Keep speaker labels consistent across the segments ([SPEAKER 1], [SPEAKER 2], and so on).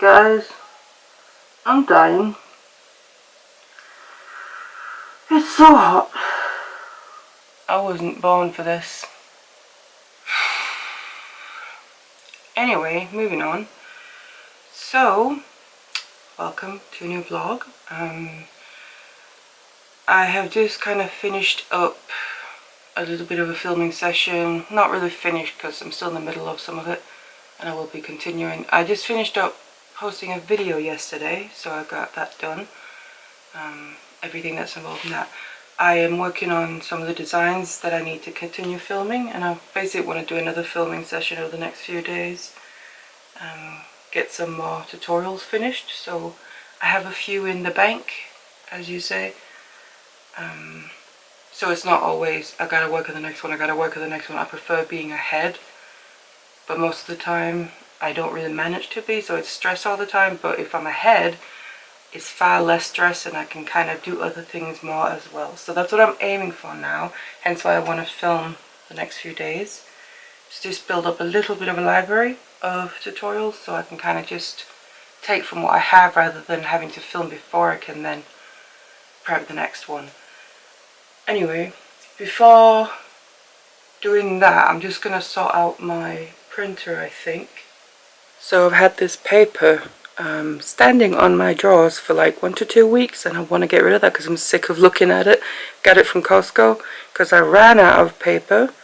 [SPEAKER 1] Guys, I'm dying. It's so hot. I wasn't born for this. Anyway, moving on. So, welcome to a new vlog. I have just kind of finished up a little bit of a filming session. Not really finished because I'm still in the middle of some of it, and I will be continuing. I just finished up posting a video yesterday, so I got that done. Everything that's involved in that. I am working on some of the designs that I need to continue filming, and I basically want to do another filming session over the next few days. Get some more tutorials finished, so I have a few in the bank, as you say. So it's not always I gotta work on the next one, I gotta work on the next one. I prefer being ahead, but most of the time I don't really manage to be, so it's stress all the time. But if I'm ahead, it's far less stress and I can kind of do other things more as well. So that's what I'm aiming for now, hence why I want to film the next few days. Just build up a little bit of a library of tutorials so I can kind of just take from what I have rather than having to film before I can then prep the next one. Anyway, before doing that, I'm just going to sort out my printer, I think. So I've had this paper standing on my drawers for like 1 to 2 weeks, and I want to get rid of that because I'm sick of looking at it. Got it from Costco because I ran out of paper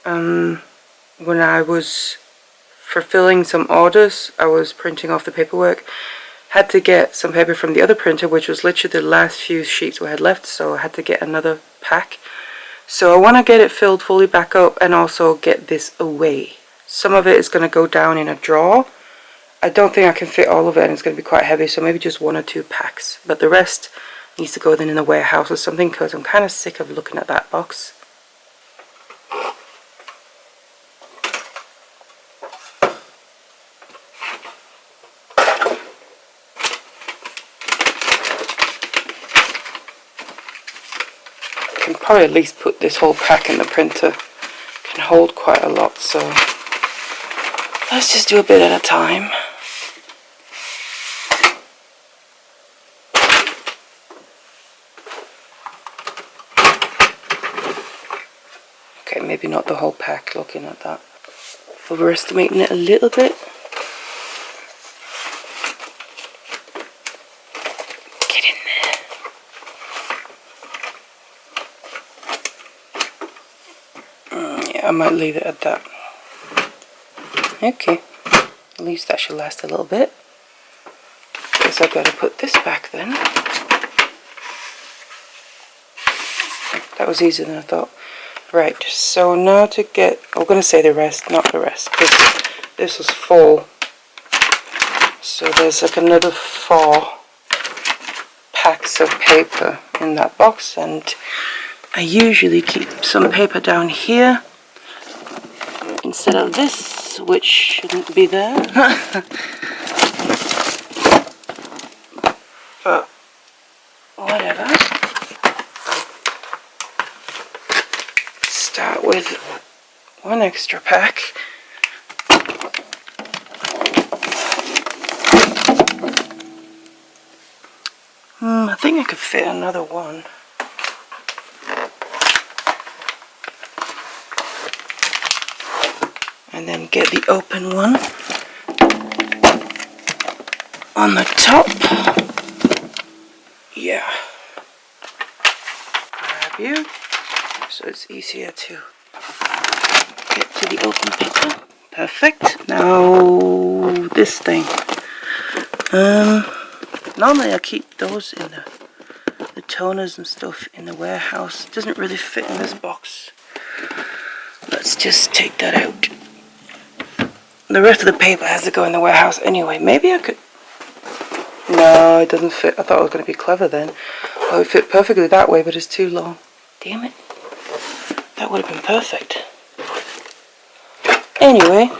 [SPEAKER 1] when I was fulfilling some orders. I was printing off the paperwork. Had to get some paper from the other printer, which was literally the last few sheets we had left, so I had to get another pack. So I want to get it filled fully back up and also get this away. Some of it is going to go down in a drawer. I don't think I can fit all of it, and it's going to be quite heavy, so maybe just 1 or 2 packs. But the rest needs to go then in the warehouse or something, because I'm kind of sick of looking at that box. I can probably at least put this whole pack in the printer. It can hold quite a lot, so let's just do a bit at a time. Okay, maybe not the whole pack, looking at that. Overestimating it a little bit. Get in there. Yeah, I might leave it at that. Okay, at least that should last a little bit. Guess I've got to put this back then. That was easier than I thought. Right, so now to get, I'm going to say the rest, not the rest, because this was full. So there's like another 4 packs of paper in that box, and I usually keep some paper down here instead of this, which shouldn't be there. But whatever. Start with 1 extra pack. I think I could fit another one. And then get the open one on the top. Yeah. Grab you. So it's easier to get to the open paper. Perfect. Now this thing. Normally I keep those in the toners and stuff in the warehouse. It doesn't really fit in this box. Let's just take that out. The rest of the paper has to go in the warehouse anyway. Maybe I could... No, it doesn't fit. I thought it was going to be clever then. Oh, it would fit perfectly that way, but it's too long. Damn it. That would have been perfect. Anyway.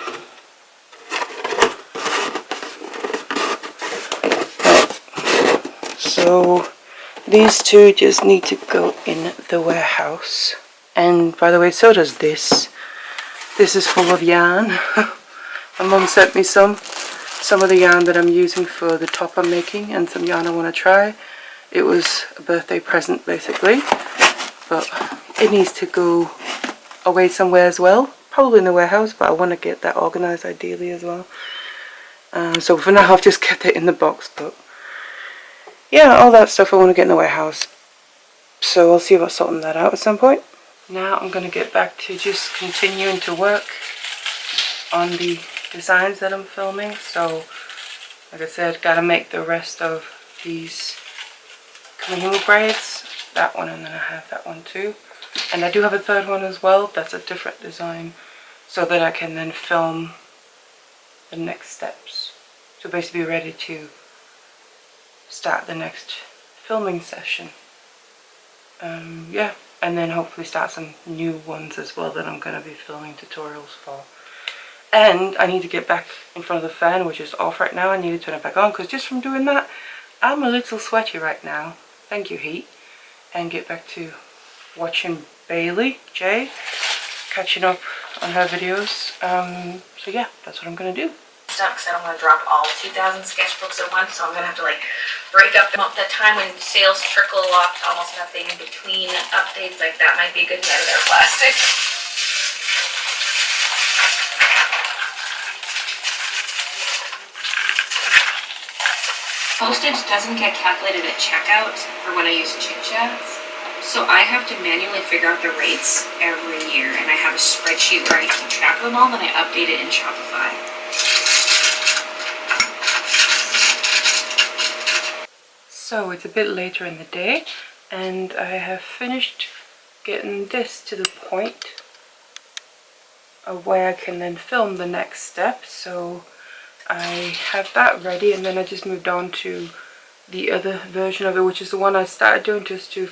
[SPEAKER 1] Right. So these 2 just need to go in the warehouse. And by the way, so does this. This is full of yarn. My mum sent me some. some of the yarn that I'm using for the top I'm making and some yarn I want to try. It was a birthday present basically, but it needs to go away somewhere as well, probably in the warehouse, but I want to get that organized ideally as well. So for now I've just kept it in the box, but yeah, all that stuff I want to get in the warehouse, so I'll see about sorting that out at some point. Now I'm going to get back to just continuing to work on the designs that I'm filming. So like I said, gotta make the rest of these Kahima braids, that one, and then I have that one too, and I do have a third one as well. That's a different design, so that I can then film the next steps, so basically be ready to start the next filming session. Yeah, and then hopefully start some new ones as well that I'm going to be filming tutorials for. And I need to get back in front of the fan, which is off right now. I need to turn it back on because just from doing that I'm a little sweaty right now. Thank you, heat. And get back to watching Bailey J, catching up on her videos. So yeah, that's what I'm going to do.
[SPEAKER 2] Because I don't want to drop all 2,000 sketchbooks at once, so I'm going to have to like break up the time when sales trickle off to almost nothing in between updates. Like that might be a good get of their plastic. Postage doesn't get calculated at checkout for when I use Chit Chats, so I have to manually figure out the rates every year, and I have a spreadsheet where I keep track of them all, then I update it in Shopify.
[SPEAKER 1] So it's a bit later in the day and I have finished getting this to the point of where I can then film the next step. So I have that ready, and then I just moved on to the other version of it, which is the one I started doing just to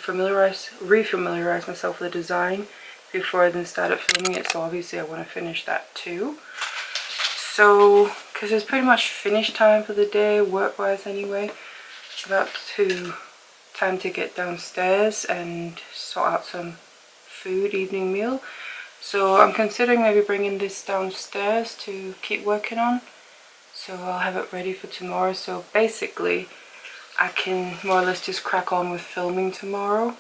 [SPEAKER 1] re-familiarize myself with the design before I then started filming it. So obviously I want to finish that too. So, because it's pretty much finish time for the day, work-wise anyway, about time to get downstairs and sort out some food, evening meal. So I'm considering maybe bringing this downstairs to keep working on. So I'll have it ready for tomorrow. So basically I can more or less just crack on with filming tomorrow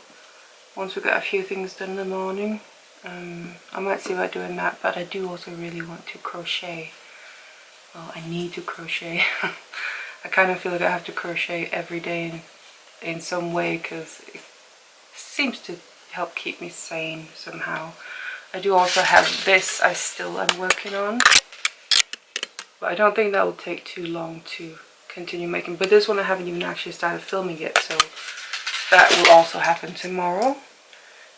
[SPEAKER 1] once we get a few things done in the morning. I might see about doing that, but I do also really want to crochet. Well, I need to crochet. I kind of feel like I have to crochet every day in some way because it seems to help keep me sane somehow. I do also have this I still am working on, but I don't think that will take too long to continue making. But this one I haven't even actually started filming yet, so that will also happen tomorrow.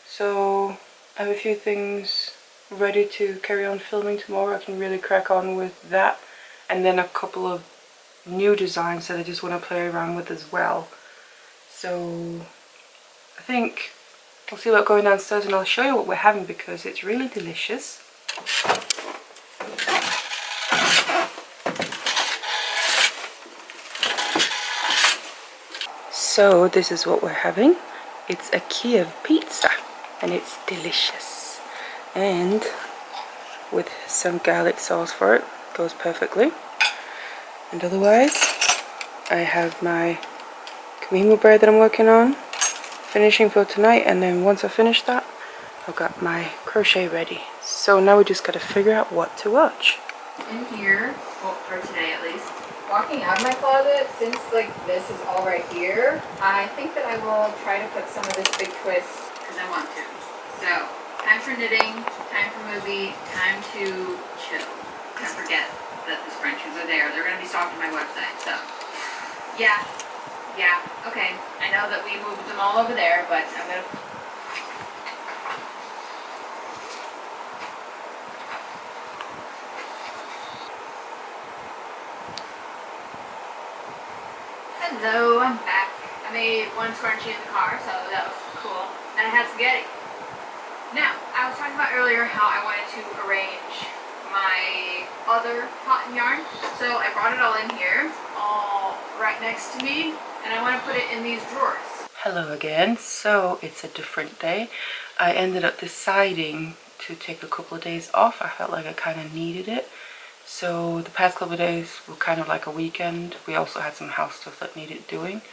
[SPEAKER 1] So I have a few things ready to carry on filming tomorrow. I can really crack on with that, and then a couple of new designs that I just want to play around with as well. So I think we'll see about going downstairs and I'll show you what we're having because it's really delicious. So this is what we're having. It's a Kiev pizza and it's delicious, and with some garlic sauce for it, goes perfectly. And otherwise I have my Kahima bread that I'm working on, finishing for tonight, and then once I finish that I've got my crochet ready. So now we just got to figure out what to watch.
[SPEAKER 2] In here, well, for today at least, walking out of my closet, since like this is all right here, I think that I will try to put some of this big twist because I want to. So, time for knitting, time for movie, time to chill. Don't forget that the scrunchies are there. They're going to be stocked on my website, so yeah, okay. I know that we moved them all over there, but I'm going to... Hello, I'm back. I made one scrunchie in the car, so that was cool. And I had spaghetti. Now, I was talking about earlier how I wanted to arrange my other cotton yarn. So I brought it all in here, all right next to me, and I want to put it in these drawers.
[SPEAKER 1] Hello again. So it's a different day. I ended up deciding to take a couple of days off. I felt like I kind of needed it. So the past couple of days were kind of like a weekend. We also had some house stuff that needed doing,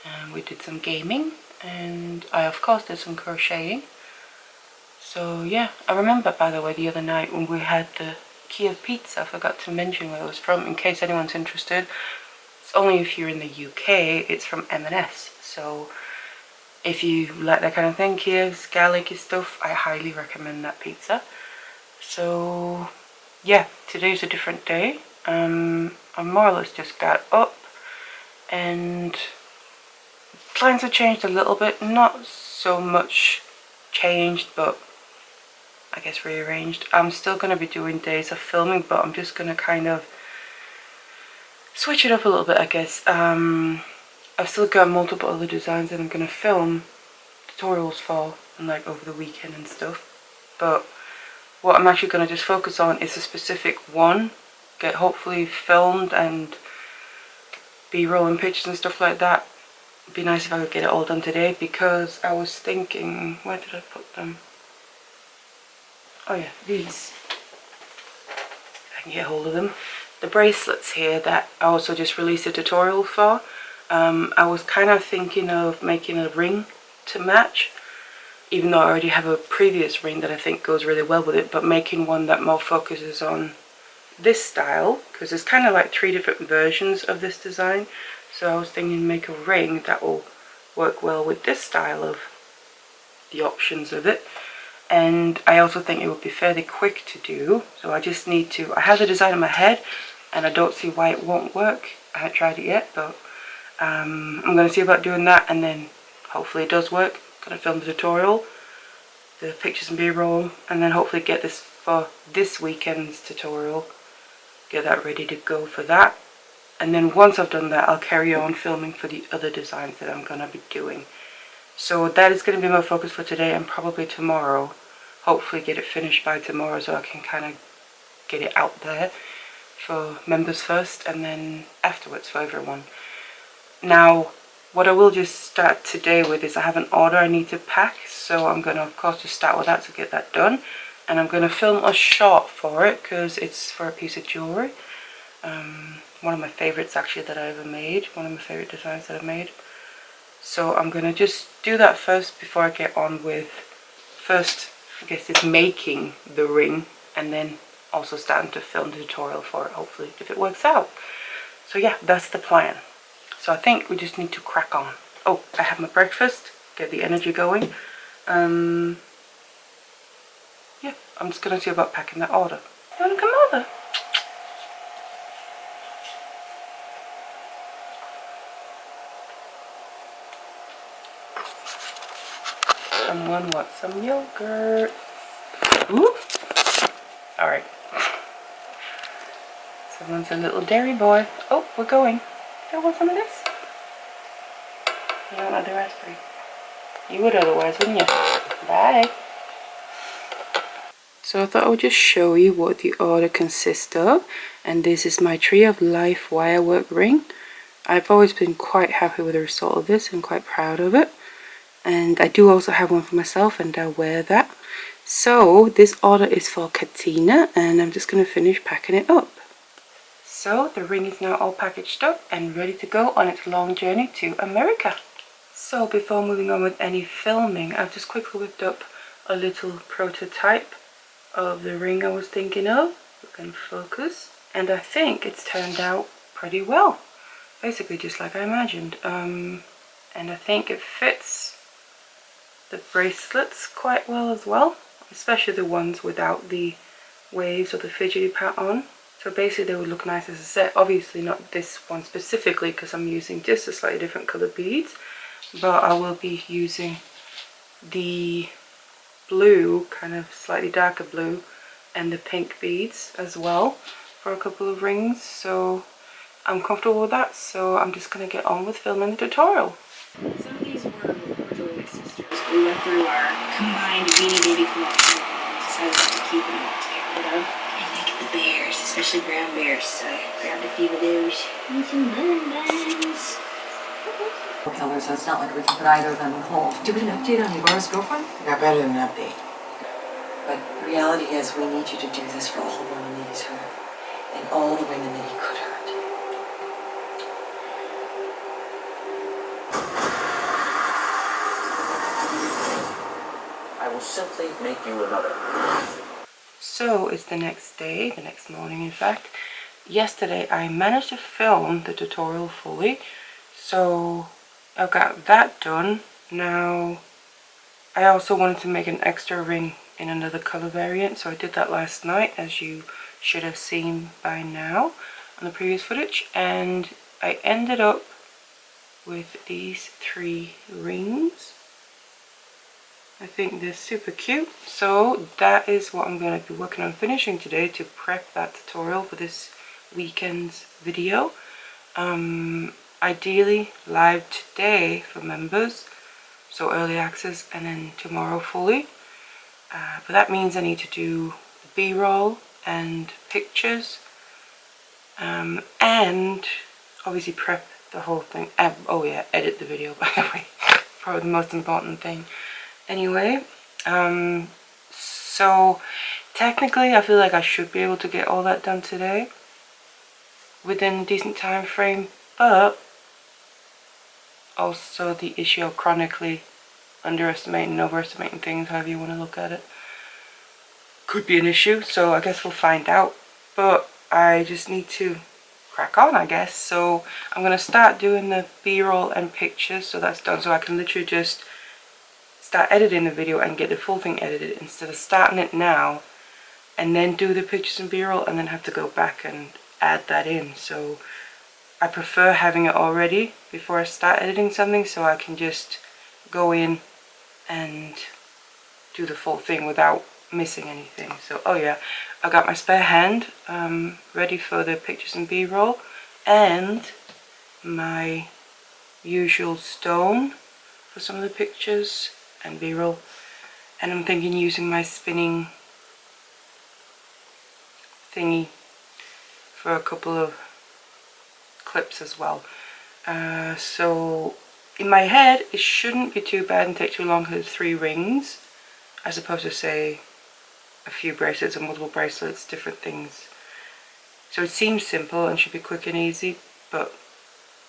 [SPEAKER 1] and we did some gaming, and I of course did some crocheting. So yeah, I remember, by the way, the other night when we had the Kiev pizza, I forgot to mention where it was from in case anyone's interested. It's only if you're in the UK. It's from M&S. So if you like that kind of thing, Kiev's garlicky stuff, I highly recommend that pizza. So yeah, today's a different day. I more or less just got up, and plans have changed a little bit. Not so much changed, but I guess rearranged. I'm still going to be doing days of filming, but I'm just going to kind of switch it up a little bit, I guess. I've still got multiple other designs that I'm going to film tutorials for, and like over the weekend and stuff. But what I'm actually going to just focus on is a specific one, get hopefully filmed and B-roll and pictures and stuff like that. It'd be nice if I could get it all done today, because I was thinking, where did I put them? Oh yeah, these. I can get hold of them. The bracelets here that I also just released a tutorial for. I was kind of thinking of making a ring to match, even though I already have a previous ring that I think goes really well with it, but making one that more focuses on this style, because there's kind of like 3 different versions of this design. So I was thinking to make a ring that will work well with this style of the options of it. And I also think it would be fairly quick to do. So I just need to, I have the design in my head and I don't see why it won't work. I haven't tried it yet, but I'm going to see about doing that, and then hopefully it does work. I'm going to film the tutorial, the pictures and b-roll, and then hopefully get this for this weekend's tutorial. Get that ready to go for that. And then once I've done that, I'll carry on filming for the other designs that I'm going to be doing. So that is going to be my focus for today and probably tomorrow. Hopefully get it finished by tomorrow so I can kind of get it out there for members first and then afterwards for everyone. Now, what I will just start today with is I have an order I need to pack. So I'm going to of course just start with that to get that done. And I'm going to film a short for it because it's for a piece of jewellery. One of my favourites actually that I ever made. One of my favourite designs that I've made. So I'm going to just do that first before I get on with, first I guess it's making the ring, and then also starting to film the tutorial for it, hopefully, if it works out. So yeah, that's the plan. So I think we just need to crack on. Oh, I have my breakfast, get the energy going. Yeah, I'm just going to see about packing that order. You want to come over? Someone wants some yogurt. Ooh. Alright. Someone's a little dairy boy. Oh, we're going. Do you want some of this? You don't want the raspberry. You would otherwise, wouldn't you? Bye. So I thought I would just show you what the order consists of. And this is my Tree of Life wirework ring. I've always been quite happy with the result of this and quite proud of it. And I do also have one for myself, and I'll wear that. So this order is for Katina, and I'm just going to finish packing it up. So the ring is now all packaged up and ready to go on its long journey to America. So before moving on with any filming, I've just quickly whipped up a little prototype of the ring I was thinking of. We can focus. And I think it's turned out pretty well. Basically just like I imagined. And I think it fits the bracelets quite well as well, especially the ones without the waves or the fidgety part on. So basically they would look nice as a set. Obviously not this one specifically because I'm using just a slightly different colour beads, but I will be using the blue, kind of slightly darker blue, and the pink beads as well for a couple of rings. So I'm comfortable with that, so I'm just going to get on with filming the tutorial.
[SPEAKER 2] Some of these were originally my sister's. We went through our combined Beanie Baby collection and decided to keep them all to get rid of. And like the bears, especially brown bears, so I grabbed a few of those. And some buns.
[SPEAKER 3] Color, so it's not like we can put either of them in hold. Do we get an update on Yvonne's girlfriend? I got better than an update. But the reality is we need you to do this for all one needs her. and all the women that he could hurt.
[SPEAKER 4] I will simply make you another.
[SPEAKER 1] So it's the next day, the next morning in fact. Yesterday I managed to film the tutorial fully, so I've got that done. Now I also wanted to make an extra ring in another color variant, so I did that last night, as you should have seen by now on the previous footage, and I ended up with these 3 rings. I think they're super cute, so that is what I'm going to be working on finishing today to prep that tutorial for this weekend's video. Ideally live today for members, so early access, and then tomorrow fully. But that means I need to do B-roll and pictures, and obviously prep the whole thing. Oh yeah, edit the video, by the way. Probably the most important thing. Anyway, so technically I feel like I should be able to get all that done today within a decent time frame, but also the issue of chronically underestimating and overestimating things, however you want to look at it, could be an issue. So I guess we'll find out, but I just need to crack on, I guess. So I'm going to start doing the B-roll and pictures, so that's done, so I can literally just start editing the video and get the full thing edited instead of starting it now and then do the pictures and B-roll and then have to go back and add that in. So I prefer having it already before I start editing something, so I can just go in and do the full thing without missing anything. So oh yeah, I got my spare hand ready for the pictures and B-roll, and my usual stone for some of the pictures and B-roll, and I'm thinking using my spinning thingy for a couple of clips as well. So in my head it shouldn't be too bad and take too long because it's 3 rings as opposed to say a few bracelets or multiple bracelets, different things. So it seems simple and should be quick and easy, but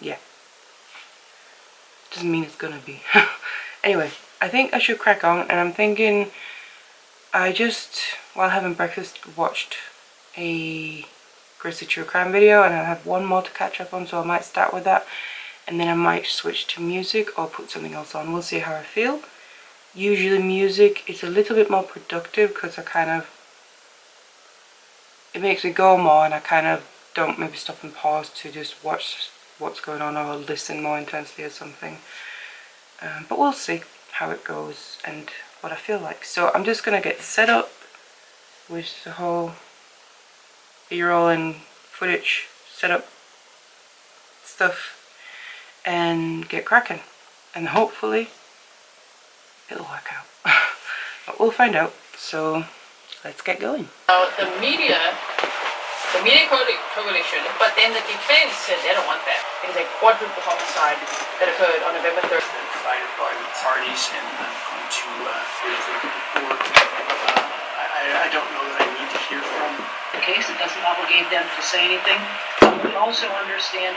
[SPEAKER 1] yeah, doesn't mean it's gonna be. Anyway, I think I should crack on, and I'm thinking I just, while having breakfast, watched a Grizzly True Crime video, and I have one more to catch up on, so I might start with that, and then I might switch to music or put something else on. We'll see how I feel. Usually music is a little bit more productive because it makes me go more, and I kind of don't maybe stop and pause to just watch what's going on or listen more intensely or something. But we'll see how it goes and what I feel like. So I'm just going to get set up with the whole B-roll and footage setup stuff and get cracking, and hopefully it'll work out. But we'll find out, so let's get going.
[SPEAKER 5] The media coalition, but then the defense said they don't want that. It is a quadruple homicide that occurred on November 3rd.
[SPEAKER 4] Provided by the parties, and I'm going to report. I don't know that I need to hear from
[SPEAKER 5] The case, it doesn't obligate them to say anything. But we also understand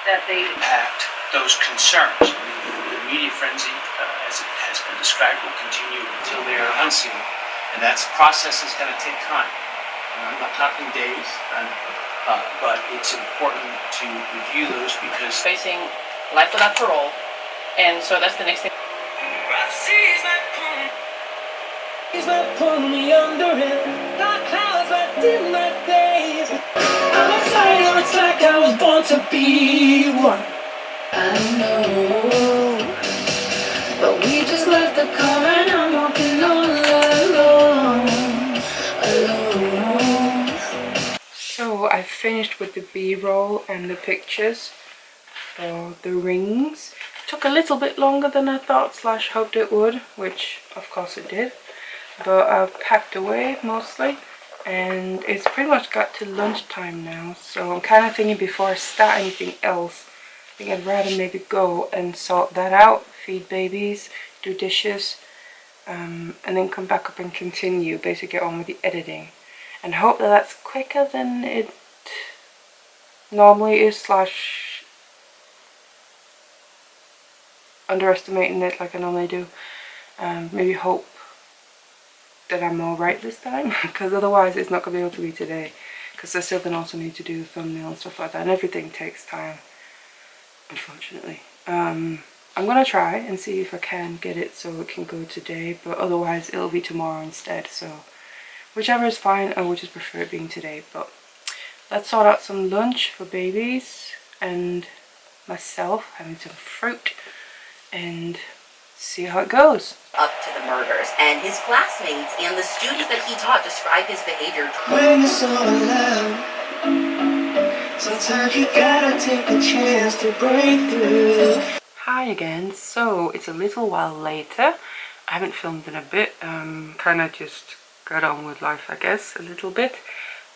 [SPEAKER 5] that they
[SPEAKER 4] impact those concerns. The media frenzy, as it has been described, will continue until they are unsealed, and that process is going to take time. I'm not talking days, but it's important to review those because
[SPEAKER 5] facing life without parole, and so that's the next thing.
[SPEAKER 6] He's might pull me under it. Dark clouds might dim my days. I'm a fighter, it's like I was born to be one. I know, but we just left the car and I'm walking all alone.
[SPEAKER 1] So I finished with the B-roll and the pictures for the rings. Took a little bit longer than I thought / hoped it would, which of course it did. But I've packed away mostly, and it's pretty much got to lunchtime now, so I'm kind of thinking before I start anything else, I think I'd rather maybe go and sort that out, feed babies, do dishes, and then come back up and continue, basically get on with the editing, and hope that that's quicker than it normally is, slash underestimating it like I normally do. Maybe hope that I'm all right this time, because otherwise it's not going to be able to be today, because I still then also need to do the thumbnail and stuff like that, and everything takes time, unfortunately. I'm going to try and see if I can get it so it can go today, but otherwise it'll be tomorrow instead, so whichever is fine. I would just prefer it being today. But let's sort out some lunch for babies and myself, having some fruit, and see how it goes.
[SPEAKER 7] Up to the murders, and his classmates and the students that he taught describe his behavior.
[SPEAKER 6] When it's all alone, sometimes you gotta take a chance to break through.
[SPEAKER 1] Hi again. So it's a little while later. I haven't filmed in a bit. Kind of just got on with life, I guess, a little bit.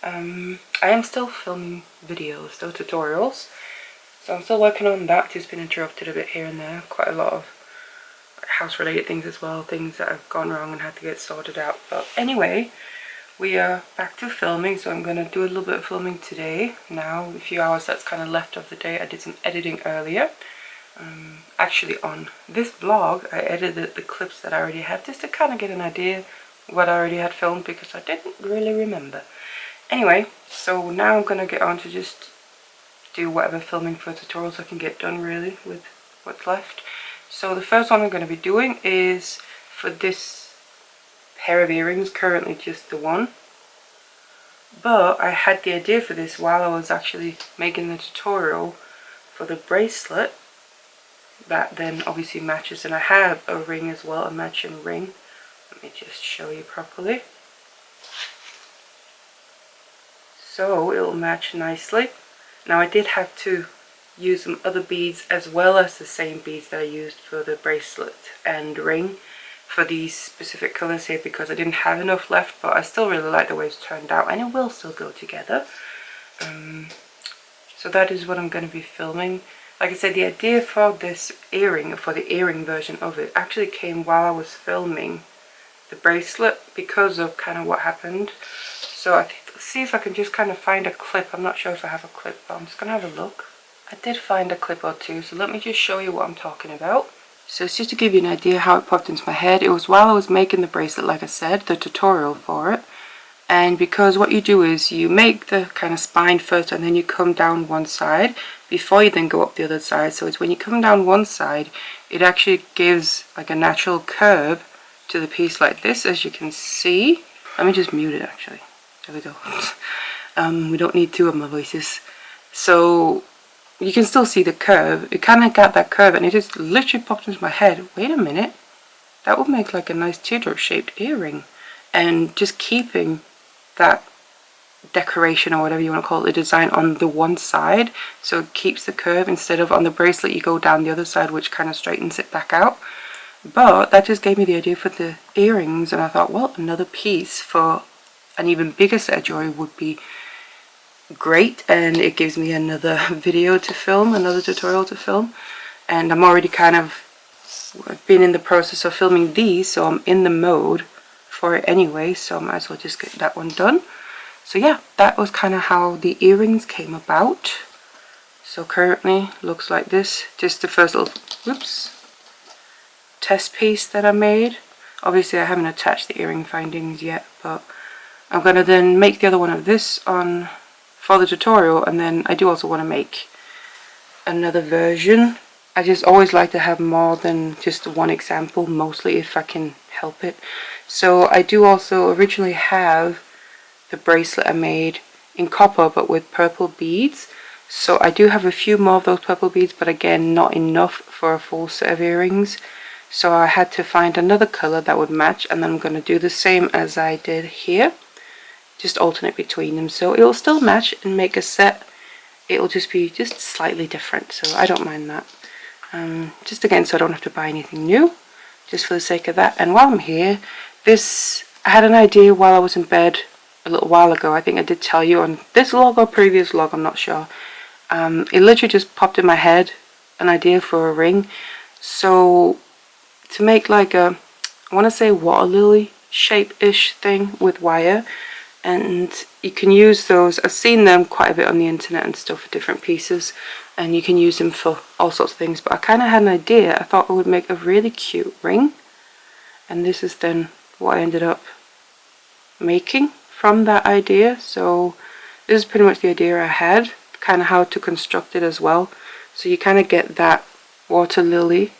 [SPEAKER 1] I am still filming videos, still tutorials. So I'm still working on that. Just been interrupted a bit here and there. Quite a lot of house-related things as well, things that have gone wrong and had to get sorted out. But anyway, we are back to filming, so I'm going to do a little bit of filming today. Now, a few hours that's kind of left of the day. I did some editing earlier. Actually, on this vlog, I edited the clips that I already had just to kind of get an idea what I already had filmed, because I didn't really remember. Anyway, so now I'm going to get on to just do whatever filming for tutorials I can get done, really, with what's left. So the first one I'm going to be doing is for this pair of earrings, currently just the one. But I had the idea for this while I was actually making the tutorial for the bracelet that then obviously matches, and I have a ring as well, a matching ring. Let me just show you properly. So it'll match nicely. Now I did have to use some other beads as well as the same beads that I used for the bracelet and ring for these specific colors here, because I didn't have enough left, but I still really like the way it's turned out, and it will still go together. So that is what I'm going to be filming. Like I said, the idea for this earring, for the earring version of it, actually came while I was filming the bracelet because of kind of what happened. So let's see if I can just kind of find a clip. I'm not sure if I have a clip, but I'm just going to have a look. I did find a clip or two, so let me just show you what I'm talking about. So it's just to give you an idea how it popped into my head. It was while I was making the bracelet, like I said, the tutorial for it. And because what you do is you make the kind of spine first, and then you come down one side before you then go up the other side. So it's when you come down one side, it actually gives like a natural curve to the piece like this, as you can see. Let me just mute it actually. There we go. We don't need two of my voices. So you can still see the curve. It kind of got that curve, and it just literally popped into my head. Wait a minute. That would make like a nice teardrop shaped earring. And just keeping that decoration, or whatever you want to call it, the design on the one side, so it keeps the curve, instead of on the bracelet you go down the other side, which kind of straightens it back out. But that just gave me the idea for the earrings, and I thought, well, another piece for an even bigger set of jewelry would be great, and it gives me another video to film, another tutorial to film. And I'm already kind of been in the process of filming these, so I'm in the mode for it anyway, so I might as well just get that one done. So yeah, that was kind of how the earrings came about. So currently looks like this, just the first little test piece that I made. Obviously I haven't attached the earring findings yet, but I'm gonna then make the other one of this on for the tutorial, and then I do also want to make another version. I just always like to have more than just one example, mostly if I can help it. So I do also originally have the bracelet I made in copper but with purple beads. So I do have a few more of those purple beads, but again not enough for a full set of earrings. So I had to find another color that would match, and then I'm going to do the same as I did here. Just alternate between them, so it will still match and make a set. It will just be just slightly different, so I don't mind that. Just again, so I don't have to buy anything new, just for the sake of that. And while I'm here, I had an idea while I was in bed a little while ago. I think I did tell you on this vlog or previous vlog, I'm not sure. It literally just popped in my head, an idea for a ring. So to make like a, I want to say water lily shape-ish thing with wire, and you can use those. I've seen them quite a bit on the internet and stuff for different pieces, and you can use them for all sorts of things, but I kind of had an idea. I thought it would make a really cute ring, and this is then what I ended up making from that idea. So this is pretty much the idea I had, kind of how to construct it as well. So you kind of get that water lily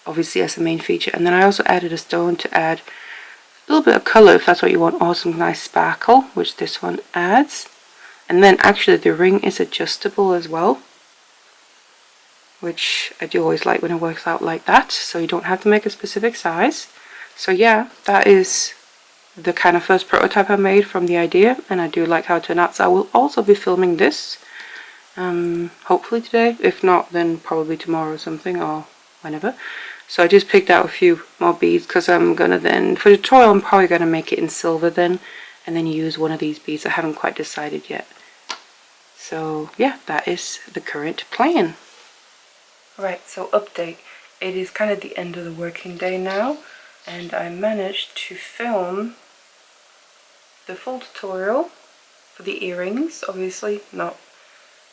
[SPEAKER 1] obviously as the main feature, and then I also added a stone to add a little bit of color if that's what you want, or some nice sparkle, which this one adds. And then actually the ring is adjustable as well, which I do always like when it works out like that, so you don't have to make a specific size. So yeah, that is the kind of first prototype I made from the idea, and I do like how it turned out. So I will also be filming this hopefully today, if not then probably tomorrow or something, or whenever. So I just picked out a few more beads because I'm gonna then, for the tutorial, I'm probably gonna make it in silver then, and then use one of these beads. I haven't quite decided yet. So yeah, that is the current plan. Right, so update. It is kind of the end of the working day now, and I managed to film the full tutorial for the earrings, obviously not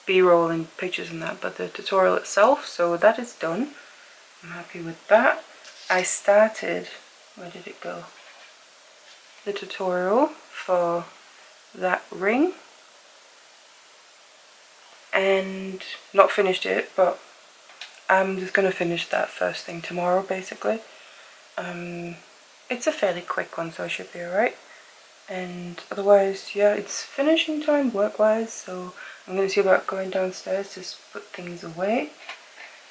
[SPEAKER 1] b-roll and pictures and that, but the tutorial itself. So that is done. I'm happy with that. I started, where did it go? The tutorial for that ring, and not finished it, but I'm just going to finish that first thing tomorrow basically. It's a fairly quick one, so I should be alright. And otherwise, yeah, it's finishing time work-wise, so I'm going to see about going downstairs to put things away.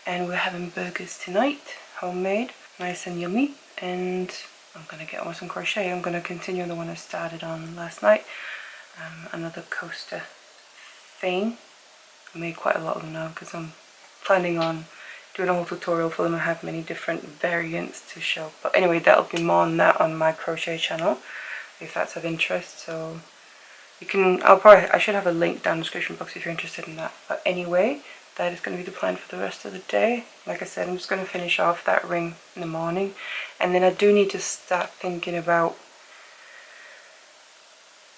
[SPEAKER 1] And we're having burgers tonight, homemade, nice and yummy. And I'm going to get on some crochet. I'm going to continue the one I started on last night, another coaster thing. I made quite a lot of them now because I'm planning on doing a whole tutorial for them. I have many different variants to show, but anyway, that'll be more on that on my crochet channel if that's of interest. So you can, I should have a link down in the description box if you're interested in that. But anyway, that is going to be the plan for the rest of the day. Like I said, I'm just going to finish off that ring in the morning, and then I do need to start thinking about,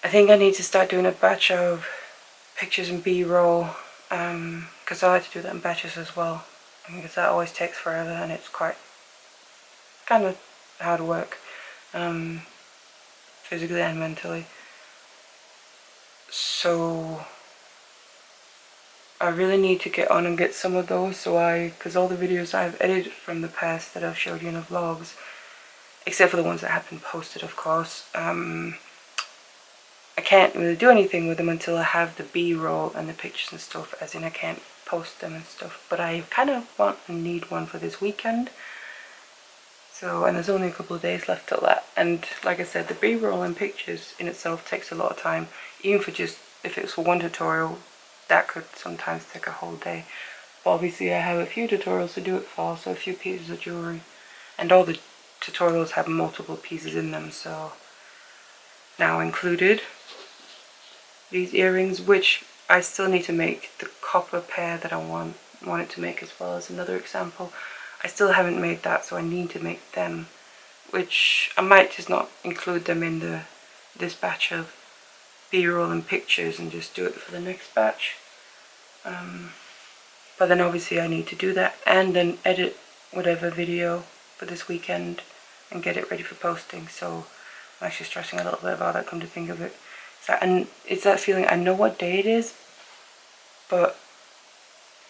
[SPEAKER 1] I think I need to start doing a batch of pictures and b-roll, because I like to do that in batches as well, because that always takes forever and it's quite kind of hard work, physically and mentally. So I really need to get on and get some of those, so because all the videos I've edited from the past that I've showed you in the vlogs, except for the ones that have been posted of course, I can't really do anything with them until I have the b-roll and the pictures and stuff, as in I can't post them and stuff. But I kind of want and need one for this weekend. So, and there's only a couple of days left till that. And like I said, the b-roll and pictures in itself takes a lot of time. Even for just, if it's for one tutorial, that could sometimes take a whole day. But obviously I have a few tutorials to do it for, so a few pieces of jewellery. And all the tutorials have multiple pieces in them, so now included these earrings, which I still need to make the copper pair that I wanted to make, as well as another example. I still haven't made that, so I need to make them, which I might just not include them in this batch of b-roll and pictures and just do it for the next batch. But then obviously I need to do that and then edit whatever video for this weekend and get it ready for posting. So I'm actually stressing a little bit about that, come to think of it. And it's that feeling, I know what day it is, but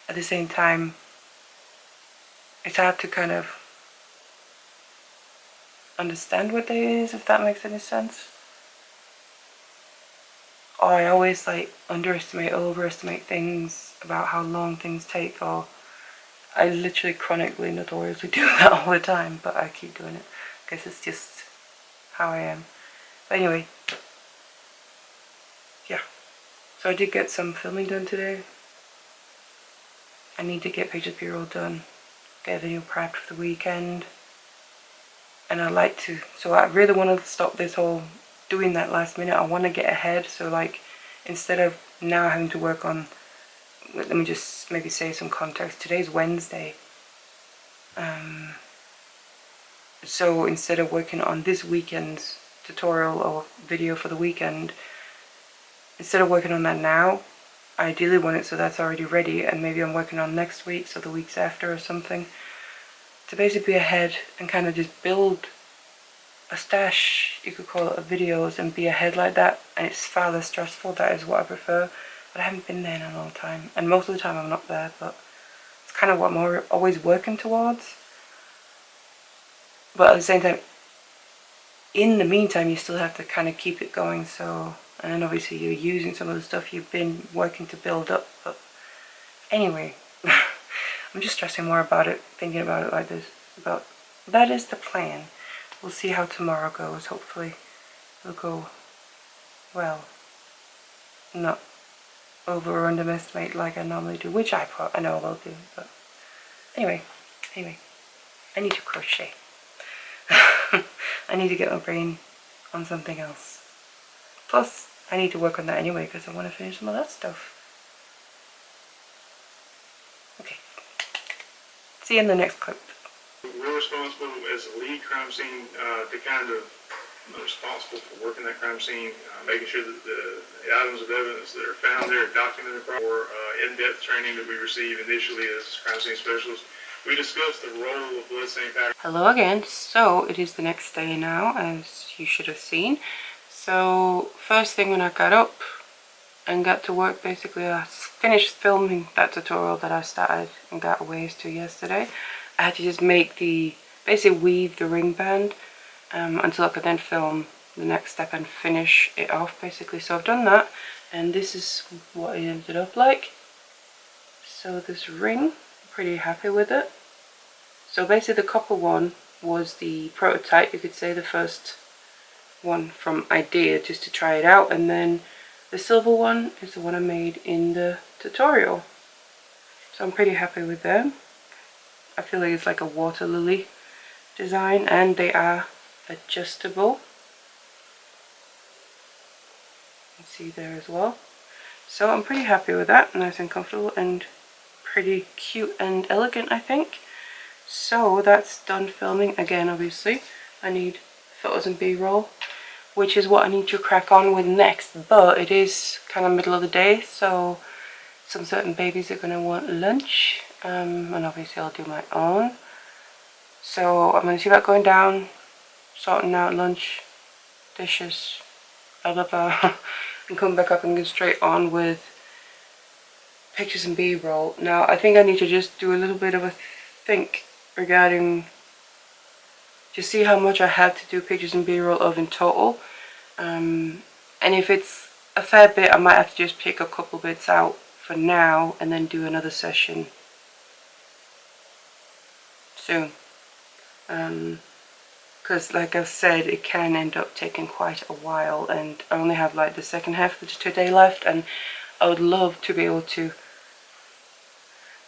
[SPEAKER 1] at the same time it's hard to kind of understand what day it is, if that makes any sense. Or I always like underestimate, overestimate things about how long things take, or I literally chronically, notoriously do that all the time, but I keep doing it. I guess it's just how I am. But anyway, yeah. So I did get some filming done today. I need to get pictures b-roll done, get a video prepped for the weekend. And I like to, so I really want to stop this whole doing that last minute. I want to get ahead, so like instead of now having to work on, let me just maybe say some context. Today's Wednesday, so instead of working on this weekend's tutorial or video for the weekend, instead of working on that now, I ideally want it so that's already ready, and maybe I'm working on next week, so the weeks after or something, to basically be ahead and kind of just build a stash, you could call it, of videos and be ahead like that. And it's far less stressful. That is what I prefer, but I haven't been there in a long time, and most of the time I'm not there, but it's kind of what I'm always working towards. But at the same time, in the meantime, you still have to kind of keep it going. So, and then obviously you're using some of the stuff you've been working to build up. But anyway, I'm just stressing more about it, thinking about it like this. But that is the plan. We'll see how tomorrow goes. Hopefully it'll go well, not over or underestimate like I normally do, which I know I will do. But anyway, I need to crochet. I need to get my brain on something else. Plus, I need to work on that anyway because I want to finish some of that stuff. Okay. See you in the next clip.
[SPEAKER 8] We're responsible as a lead crime scene to kind of responsible for working that crime scene, making sure that the items of evidence that are found there are documented for in-depth training that we receive initially as crime scene specialists. We discussed the role of bloodstain pattern.
[SPEAKER 1] Hello again. So it is the next day now, as you should have seen. So first thing when I got up and got to work, basically I finished filming that tutorial that I started and got ways to yesterday. I had to just make basically weave the ring band until I could then film the next step and finish it off basically. So I've done that, and this is what it ended up like. So this ring, I'm pretty happy with it. So basically the copper one was the prototype, you could say, the first one from idea just to try it out, and then the silver one is the one I made in the tutorial. So I'm pretty happy with them. I feel like it's like a water lily design, and they are adjustable. You can see there as well. So I'm pretty happy with that, nice and comfortable and pretty cute and elegant, I think. So that's done filming. Again, obviously I need photos and b-roll, which is what I need to crack on with next, but it is kind of middle of the day, so some certain babies are going to want lunch, and obviously I'll do my own. So I'm going to see about going down, sorting out lunch, dishes, blah blah blah, and come back up and get straight on with pictures and b-roll. Now I think I need to just do a little bit of a think regarding, just see how much I have to do pictures and b-roll of in total, and if it's a fair bit I might have to just pick a couple bits out for now and then do another session soon, because like I've said, it can end up taking quite a while, and I only have like the second half of today left, and I would love to be able to,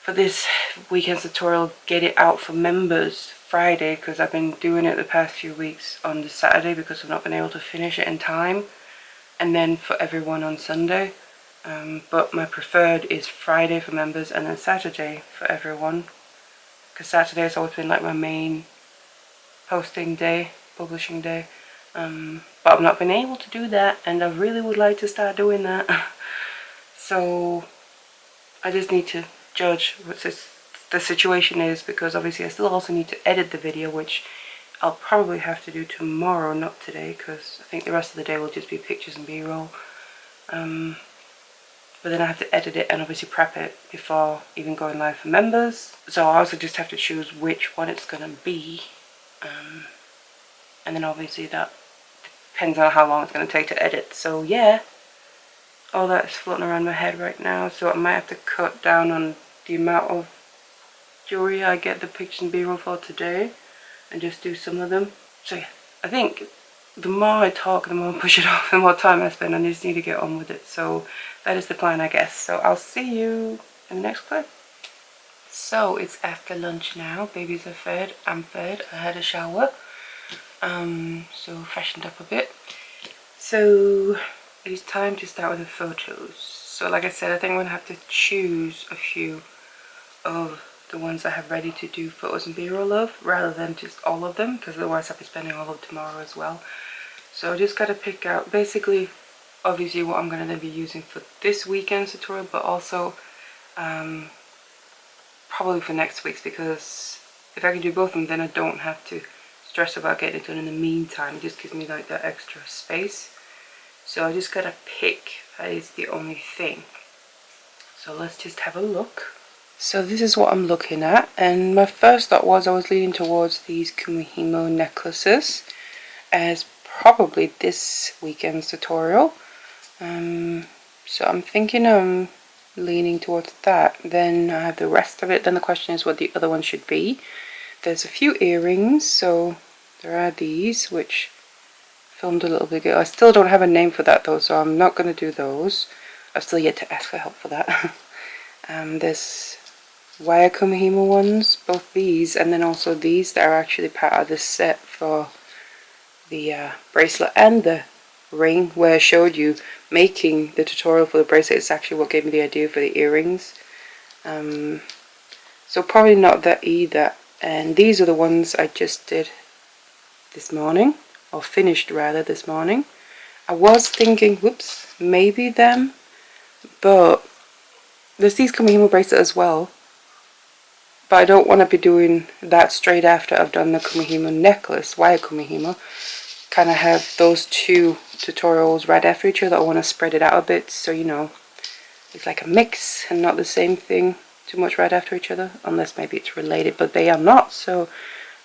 [SPEAKER 1] for this weekend's tutorial, get it out for members Friday, because I've been doing it the past few weeks on the Saturday because I've not been able to finish it in time, and then for everyone on Sunday. But my preferred is Friday for members and then Saturday for everyone, because Saturday has always been like my main posting day, publishing day, but I've not been able to do that, and I really would like to start doing that. So I just need to judge what the situation is, because obviously I still also need to edit the video, which I'll probably have to do tomorrow, not today, because I think the rest of the day will just be pictures and b-roll. But then I have to edit it and obviously prep it before even going live for members. So I also just have to choose which one it's going to be. And then obviously that depends on how long it's going to take to edit. So yeah, all that is floating around my head right now. So I might have to cut down on the amount of jewelry I get the pictures and b-roll for today and just do some of them. So yeah, I think the more I talk, the more I push it off, the more time I spend. I just need to get on with it. So that is the plan, I guess. So I'll see you in the next clip. So it's after lunch now. Babies are fed. I'm fed. I had a shower. So freshened up a bit. So it is time to start with the photos. So like I said, I think I'm going to have to choose a few of the ones I have ready to do photos and b-roll of, rather than just all of them, because otherwise I'll be spending all of tomorrow as well. So I just got to pick out, basically obviously what I'm going to then be using for this weekend's tutorial, but also probably for next week's, because if I can do both of them, then I don't have to stress about getting it done in the meantime. It just gives me like that extra space. So I just gotta pick, that is the only thing. So let's just have a look. So this is what I'm looking at, and my first thought was I was leaning towards these Kumihimo necklaces as probably this weekend's tutorial. So I'm thinking I'm leaning towards that. Then I have the rest of it. Then the question is what the other one should be. There's a few earrings, so there are these, which filmed a little bit ago. I still don't have a name for that though, so I'm not going to do those. I've still yet to ask for help for that. There's wire Kumihimo ones, both these, and then also these that are actually part of this set for the bracelet and the ring, where I showed you making the tutorial for the bracelet. It's actually what gave me the idea for the earrings. So probably not that either. And these are the ones I just did this morning, or finished rather this morning. I was thinking, whoops, maybe them, but there's these Kumihimo bracelet as well. But I don't want to be doing that straight after I've done the Kumihimo necklace, wire Kumihimo. Kind of have those two tutorials right after each other. I want to spread it out a bit, so you know, it's like a mix and not the same thing too much right after each other, unless maybe it's related, but they are not, so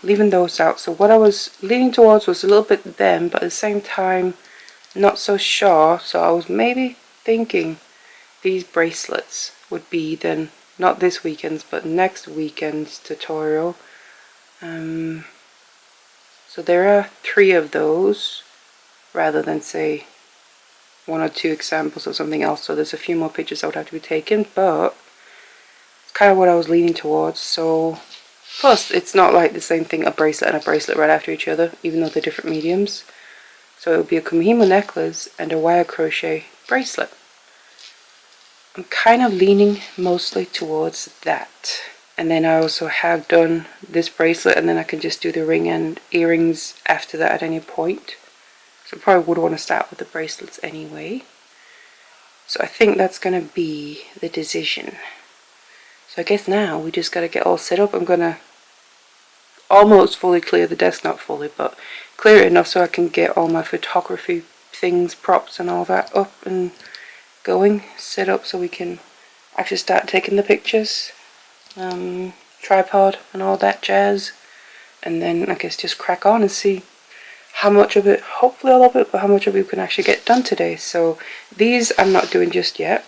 [SPEAKER 1] leaving those out. So what I was leaning towards was a little bit them, but at the same time not so sure, so I was maybe thinking these bracelets would be then not this weekend's but next weekend's tutorial. So there are 3 of those rather than say 1 or 2 examples of something else, so there's a few more pictures that would have to be taken, but it's kind of what I was leaning towards. So plus it's not like the same thing, a bracelet and a bracelet right after each other, even though they're different mediums. So it would be a Kumihimo necklace and a wire crochet bracelet. I'm kind of leaning mostly towards that. And then I also have done this bracelet, and then I can just do the ring and earrings after that at any point. So I probably would want to start with the bracelets anyway. So I think that's going to be the decision. So I guess now we just got to get all set up. I'm going to almost fully clear the desk, not fully, but clear it enough so I can get all my photography things, props and all that up and going, set up so we can actually start taking the pictures. Tripod and all that jazz, and then I guess just crack on and see how much of it, hopefully all of it, but how much of it we can actually get done today. So these I'm not doing just yet.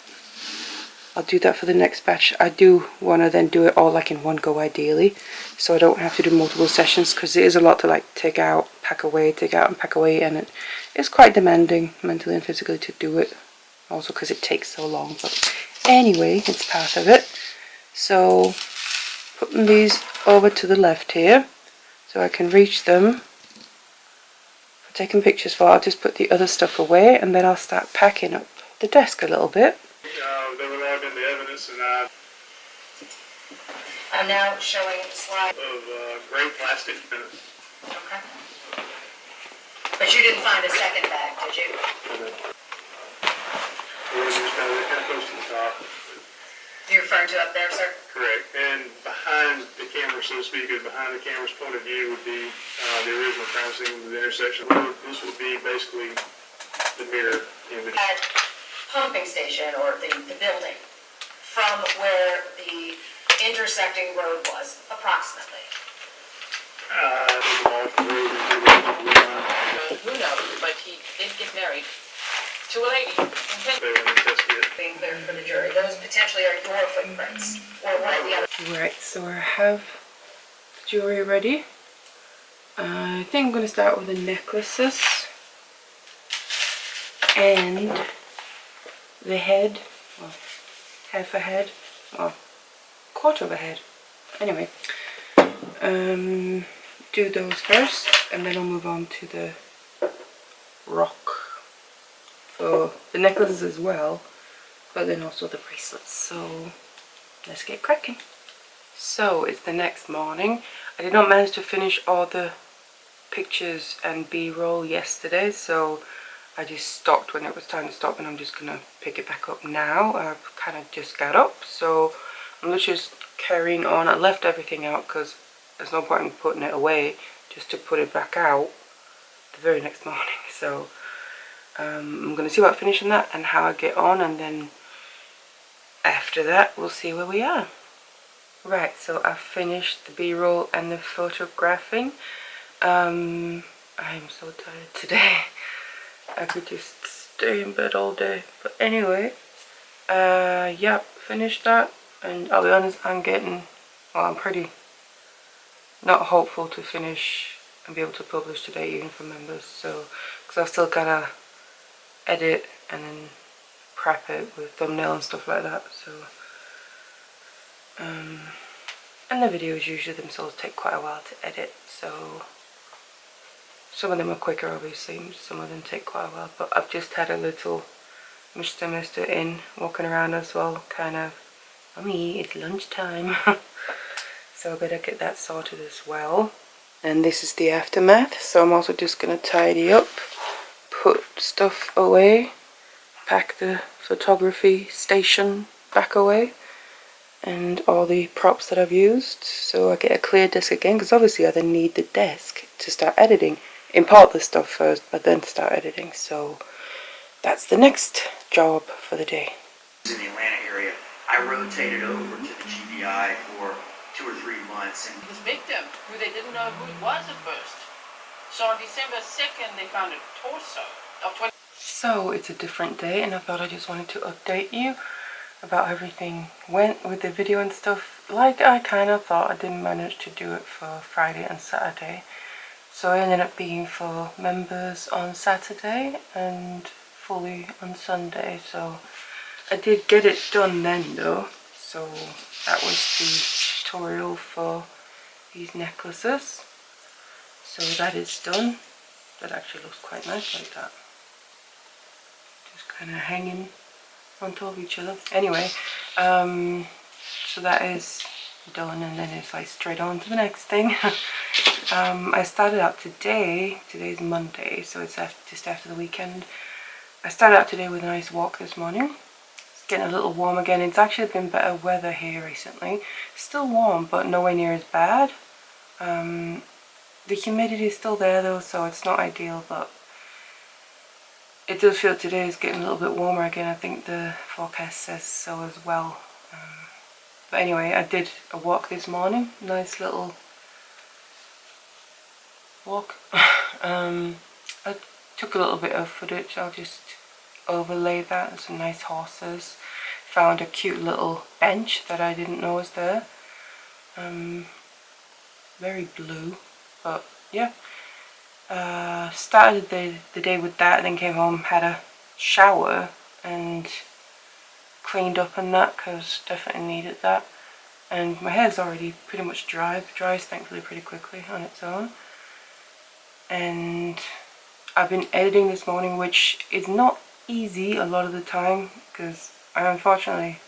[SPEAKER 1] I'll do that for the next batch. I do want to then do it all like in one go ideally, so I don't have to do multiple sessions, because it is a lot to like take out, pack away, take out and pack away, and it is quite demanding mentally and physically to do it, also because it takes so long. But anyway, it's part of it. So putting these over to the left here so I can reach them for taking pictures for. I'll just put the other stuff away, and then I'll start packing up the desk a little bit.
[SPEAKER 8] There would have been the evidence, and
[SPEAKER 7] I'm now showing slide
[SPEAKER 8] of gray plastic.
[SPEAKER 7] Okay. But you didn't find a second bag, did you?
[SPEAKER 8] It kind of goes to the top.
[SPEAKER 7] You're referring to up there, sir?
[SPEAKER 8] Correct. And behind the camera, so to speak, or behind the camera's point of view would be the original crime scene with the intersection. This would be basically the mirror image.
[SPEAKER 7] At pumping station, or the building, from where the intersecting road was, approximately.
[SPEAKER 5] Who knows, but he did get married to a lady.
[SPEAKER 7] Being clear for the jury. Those potentially are your footprints, or one of the other.
[SPEAKER 1] Right, so I have the jewelry ready. I think I'm going to start with the necklaces and the head, well, half a head, or quarter of a head. Anyway, do those first, and then I'll move on to the rock for the necklaces as well, but then also the bracelets. So let's get cracking. So it's the next morning. I did not manage to finish all the pictures and b-roll yesterday, so I just stopped when it was time to stop, and I'm just gonna pick it back up now. I've kind of just got up, so I'm just carrying on. I left everything out because there's no point in putting it away just to put it back out the very next morning. So I'm gonna see about finishing that and how I get on, and then after that we'll see where we are. Right, so I've finished the b-roll and the photographing. I'm so tired today. I could just stay in bed all day. But anyway, yeah, finished that. And I'll be honest, I'm pretty not hopeful to finish and be able to publish today, even for members. So, because I've still gotta edit and then prep it with thumbnail and stuff like that. So, and the videos usually themselves take quite a while to edit. So, some of them are quicker, obviously. Some of them take quite a while. But I've just had a little Mr. in walking around as well, kind of. Mommy, it's lunchtime. So I better get that sorted as well. And this is the aftermath. So I'm also just gonna tidy up, put stuff away, pack the photography station back away, and all the props that I've used, so I get a clear desk again, because obviously I then need the desk to start editing. Import the stuff first, but then start editing. So that's the next job for the day.
[SPEAKER 9] In the Atlanta area, I rotated over to the GBI for 2 or 3 months. And
[SPEAKER 5] His victim, who they didn't know who it was at first. So on December 2nd, they found a torso of 20.
[SPEAKER 1] So it's a different day, and I thought I just wanted to update you about how everything went with the video and stuff. Like I kind of thought, I didn't manage to do it for Friday and Saturday. So I ended up being for members on Saturday and fully on Sunday. So I did get it done then though. So that was the tutorial for these necklaces. So that is done. That actually looks quite nice like that. Just kind of hanging on top of each other. Anyway, so that is done, and then it's like straight on to the next thing. I started out today. Today's Monday, so it's just after the weekend. I started out today with a nice walk this morning. It's getting a little warm again. It's actually been better weather here recently. Still warm, but nowhere near as bad. The humidity is still there though, so it's not ideal, but it does feel today is getting a little bit warmer again. I think the forecast says so as well. But anyway, I did a walk this morning. Nice little walk. I took a little bit of footage. I'll just overlay that. There's some nice horses. Found a cute little bench that I didn't know was there. Very blue, but yeah. Started the day with that, and then came home, had a shower and cleaned up and that, because definitely needed that. And my hair's already pretty much dry. It dries thankfully pretty quickly on its own. And I've been editing this morning, which is not easy a lot of the time, because I unfortunately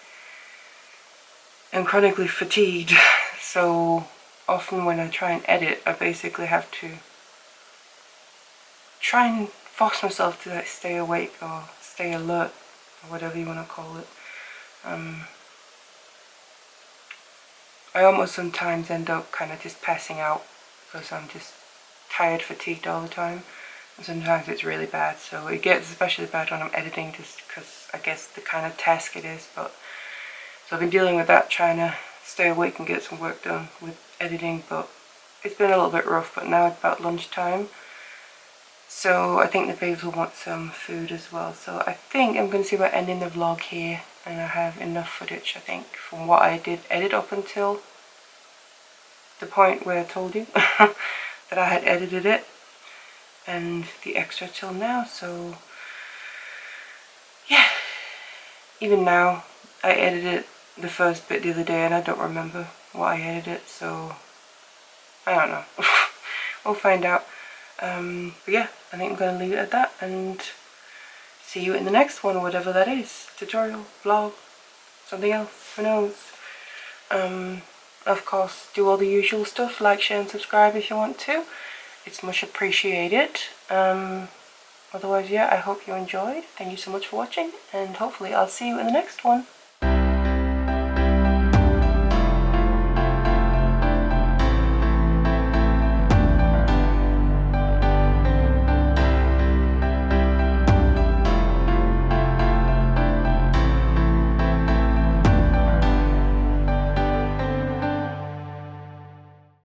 [SPEAKER 1] am chronically fatigued. So often when I try and edit, I basically have to try and force myself to like stay awake or stay alert, or whatever you want to call it. I almost sometimes end up kind of just passing out because I'm just tired, fatigued all the time, and sometimes it's really bad. So it gets especially bad when I'm editing, just because I guess the kind of task it is. But so I've been dealing with that, trying to stay awake and get some work done with editing, but it's been a little bit rough. But now it's about lunchtime, so I think the babes will want some food as well. So I think I'm going to see about ending the vlog here, and I have enough footage, I think, from what I did edit up until the point where I told you that I had edited it, and the extra till now. So yeah, even now I edited the first bit the other day and I don't remember what I edited, so I don't know. We'll find out. But yeah, I think I'm going to leave it at that, and see you in the next one, whatever that is. Tutorial, vlog, something else, who knows. Of course, do all the usual stuff, like, share and subscribe if you want to. It's much appreciated. Otherwise, yeah, I hope you enjoyed. Thank you so much for watching, and hopefully I'll see you in the next one.